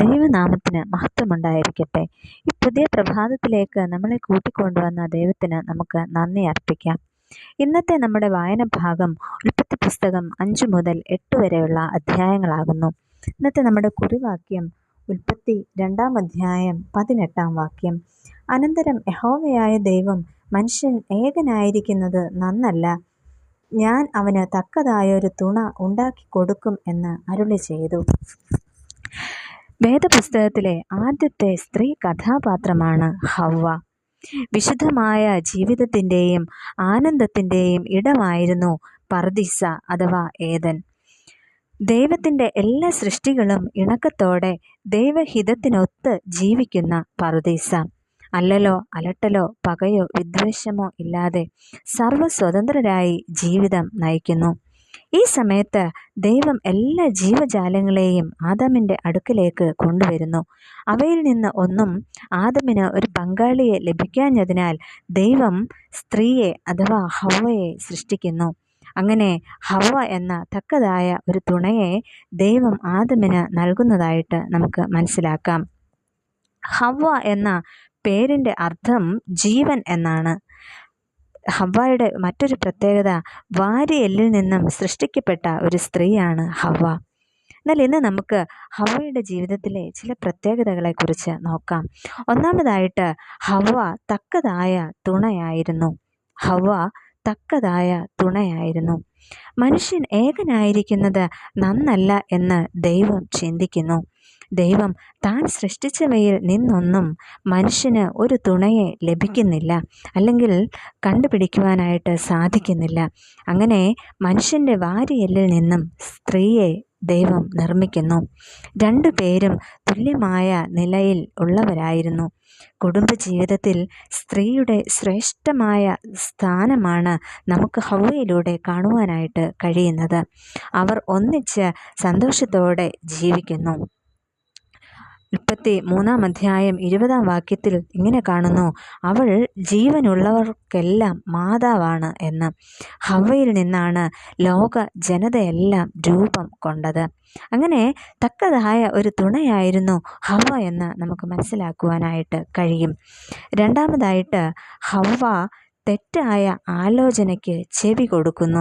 ദൈവനാമത്തിന് മഹത്വമുണ്ടായിരിക്കട്ടെ. ഈ പുതിയ പ്രഭാതത്തിലേക്ക് നമ്മളെ കൂട്ടിക്കൊണ്ടുവന്ന ദൈവത്തിന് നമുക്ക് നന്ദി അർപ്പിക്കാം. ഇന്നത്തെ നമ്മുടെ വായന ഭാഗം ഉൽപ്പത്തി പുസ്തകം 5 മുതൽ 8 വരെയുള്ള അധ്യായങ്ങളാകുന്നു. ഇന്നത്തെ നമ്മുടെ കുറിവാക്യം ഉൽപ്പത്തി 2-ാം അധ്യായം 18-ാം വാക്യം. അനന്തരം യഹോവയായ ദൈവം മനുഷ്യൻ ഏകനായിരിക്കുന്നത് നന്നല്ല, ഞാൻ അവന് തക്കതായൊരു തുണ ഉണ്ടാക്കി കൊടുക്കും എന്ന് അരുളി ചെയ്തു. വേദപുസ്തകത്തിലെ ആദ്യത്തെ സ്ത്രീ കഥാപാത്രമാണ് ഹവ്വ. വിശുദ്ധമായ ജീവിതത്തിൻ്റെയും ആനന്ദത്തിൻ്റെയും ഇടമായിരുന്നു പർദീസ അഥവാ ഏദൻ. ദൈവത്തിൻ്റെ എല്ലാ സൃഷ്ടികളും ഇണക്കത്തോടെ ദൈവഹിതത്തിനൊത്ത് ജീവിക്കുന്ന പർദീസ അല്ലലോ അലട്ടലോ പകയോ വിദ്വേഷമോ ഇല്ലാതെ സർവ്വസ്വതന്ത്രരായി ജീവിതം നയിക്കുന്നു. ഈ സമയത്ത് ദൈവം എല്ലാ ജീവജാലങ്ങളെയും ആദാമിൻ്റെ അടുക്കലേക്ക് കൊണ്ടുവരുന്നു. അവയിൽ നിന്ന് ഒന്നും ആദമിന് ഒരു പങ്കാളിയെ ലഭിക്കാഞ്ഞതിനാൽ ദൈവം സ്ത്രീയെ അഥവാ ഹവ്വയെ സൃഷ്ടിക്കുന്നു. അങ്ങനെ ഹവ്വ എന്ന തക്കതായ ഒരു തുണയെ ദൈവം ആദമിന് നൽകുന്നതായിട്ട് നമുക്ക് മനസ്സിലാക്കാം. ഹവ്വ എന്ന പേരിൻ്റെ അർത്ഥം ജീവൻ എന്നാണ്. ഹവ്വയുടെ മറ്റൊരു പ്രത്യേകത വാരിയെല്ലിൽ നിന്നും സൃഷ്ടിക്കപ്പെട്ട ഒരു സ്ത്രീയാണ് ഹവ്വ. എന്നാൽ ഇന്ന് നമുക്ക് ഹവ്വയുടെ ജീവിതത്തിലെ ചില പ്രത്യേകതകളെക്കുറിച്ച് നോക്കാം. ഒന്നാമതായിട്ട് ഹവ്വ തക്കതായ തുണയായിരുന്നു. ഹവ്വ തക്കതായ തുണയായിരുന്നു. മനുഷ്യൻ ഏകനായിരിക്കുന്നത് നന്നല്ല എന്ന് ദൈവം ചിന്തിക്കുന്നു. ദൈവം താൻ സൃഷ്ടിച്ചവയിൽ നിന്നൊന്നും മനുഷ്യന് ഒരു തുണയെ ലഭിക്കുന്നില്ല, അല്ലെങ്കിൽ കണ്ടുപിടിക്കുവാനായിട്ട് സാധിക്കുന്നില്ല. അങ്ങനെ മനുഷ്യൻ്റെ വാരിയെല്ലിൽ നിന്നും സ്ത്രീയെ ദൈവം നിർമ്മിക്കുന്നു. രണ്ടുപേരും തുല്യമായ നിലയിൽ ഉള്ളവരായിരുന്നു. കുടുംബജീവിതത്തിൽ സ്ത്രീയുടെ ശ്രേഷ്ഠമായ സ്ഥാനമാണ് നമുക്ക് ഹവ്വയിലൂടെ കാണുവാനായിട്ട് കഴിയുന്നത്. അവർ ഒന്നിച്ച് സന്തോഷത്തോടെ ജീവിക്കുന്നു. 33-ാം അധ്യായം 20-ാം വാക്യത്തിൽ ഇങ്ങനെ കാണുന്നു, അവൾ ജീവനുള്ളവർക്കെല്ലാം മാതാവാണ് എന്ന്. ഹവ്വയിൽ നിന്നാണ് ലോക ജനതയെല്ലാം രൂപം കൊണ്ടത്. അങ്ങനെ തക്കതായ ഒരു തുണയായിരുന്നു ഹവ്വ എന്ന് നമുക്ക് മനസ്സിലാക്കുവാനായിട്ട് കഴിയും. രണ്ടാമതായിട്ട് ഹവ്വ തെറ്റായ ആലോചനയ്ക്ക് ചെവി കൊടുക്കുന്നു.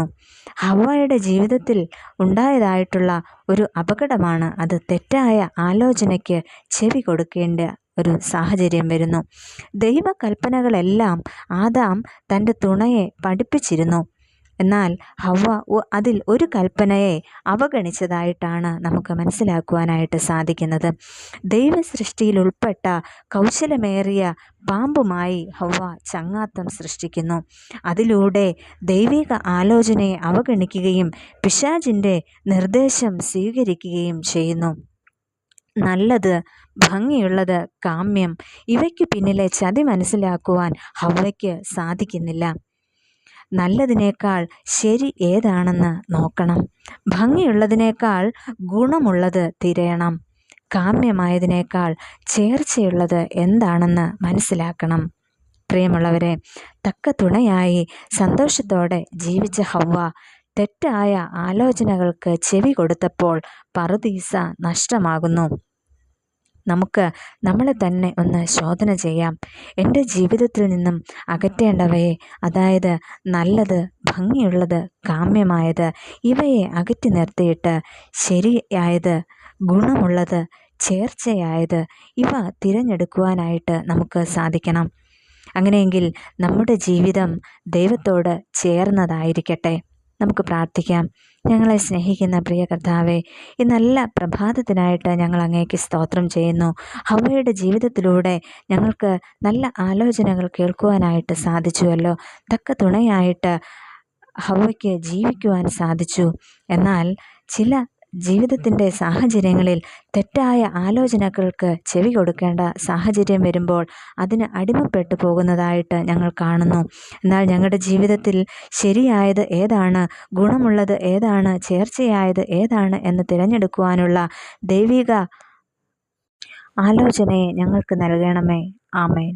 ഹവ്വയുടെ ജീവിതത്തിൽ ഉണ്ടായതായിട്ടുള്ള ഒരു അപകടമാണ് അത്. തെറ്റായ ആലോചനയ്ക്ക് ചെവി കൊടുക്കേണ്ട ഒരു സാഹചര്യം വരുന്നു. ദൈവകൽപ്പനകളെല്ലാം ആദാം തൻ്റെ തുണയെ പഠിപ്പിച്ചിരുന്നു. എന്നാൽ ഹവ്വ അതിൽ ഒരു കൽപ്പനയെ അവഗണിച്ചതായിട്ടാണ് നമുക്ക് മനസ്സിലാക്കുവാനായിട്ട് സാധിക്കുന്നത്. ദൈവസൃഷ്ടിയിൽ ഉൾപ്പെട്ട കൗശലമേറിയ പാമ്പുമായി ഹവ്വ ചങ്ങാത്തം സൃഷ്ടിക്കുന്നു. അതിലൂടെ ദൈവിക ആലോചനയെ അവഗണിക്കുകയും പിശാചിൻ്റെ നിർദ്ദേശം സ്വീകരിക്കുകയും ചെയ്യുന്നു. നല്ലത്, ഭംഗിയുള്ളത്, കാമ്യം, ഇവയ്ക്ക് പിന്നിലെ ചതി മനസ്സിലാക്കുവാൻ ഹവ്വയ്ക്ക് സാധിക്കുന്നില്ല. നല്ലതിനേക്കാൾ ശരി ഏതാണെന്ന് നോക്കണം. ഭംഗിയുള്ളതിനേക്കാൾ ഗുണമുള്ളത് തിരയണം. കാമ്യമായതിനേക്കാൾ ചേർച്ചയുള്ളത് എന്താണെന്ന് മനസ്സിലാക്കണം. പ്രിയമുള്ളവരെ, തക്ക തുണയായി സന്തോഷത്തോടെ ജീവിച്ച ഹവ്വ തെറ്റായ ആലോചനകൾക്ക് ചെവി കൊടുത്തപ്പോൾ പറുദീസ നഷ്ടമാകുന്നു. നമുക്ക് നമ്മളെ തന്നെ ഒന്ന് ശോധന ചെയ്യാം. എൻ്റെ ജീവിതത്തിൽ നിന്നും അകറ്റേണ്ടവയെ, അതായത് നല്ലത്, ഭംഗിയുള്ളത്, കാമ്യമായത്, ഇവയെ അകറ്റി നിർത്തിയിട്ട് ശരിയായത്, ഗുണമുള്ളത്, ചേർച്ചയായത് ഇവ തിരഞ്ഞെടുക്കുവാനായിട്ട് നമുക്ക് സാധിക്കണം. അങ്ങനെയെങ്കിൽ നമ്മുടെ ജീവിതം ദൈവത്തോട് ചേർന്നതായിരിക്കട്ടെ. നമുക്ക് പ്രാർത്ഥിക്കാം. ഞങ്ങളെ സ്നേഹിക്കുന്ന പ്രിയ കർത്താവേ, ഈ നല്ല പ്രഭാതത്തിനായിട്ട് ഞങ്ങൾ അങ്ങേക്ക് സ്തോത്രം ചെയ്യുന്നു. ഹവ്വയുടെ ജീവിതത്തിലൂടെ ഞങ്ങൾക്ക് നല്ല ആലോചനകൾ കേൾക്കുവാനായിട്ട് സാധിച്ചുവല്ലോ. തക്ക തുണയായിട്ട് ഹവ്വയ്ക്ക് ജീവിക്കുവാൻ സാധിച്ചു. എന്നാൽ ചില ജീവിതത്തിൻ്റെ സാഹചര്യങ്ങളിൽ തെറ്റായ ആലോചനകൾക്ക് ചെവി കൊടുക്കേണ്ട സാഹചര്യം വരുമ്പോൾ അതിന് അടിമപ്പെട്ടു പോകുന്നതായിട്ട് ഞങ്ങൾ കാണുന്നു. എന്നാൽ ഞങ്ങളുടെ ജീവിതത്തിൽ ശരിയായത് ഏതാണ്, ഗുണമുള്ളത് ഏതാണ്, ചേർച്ചയായത് ഏതാണ് എന്ന് തിരഞ്ഞെടുക്കുവാനുള്ള ദൈവിക ആലോചനയെ ഞങ്ങൾക്ക് നൽകണമേ. ആമേൻ.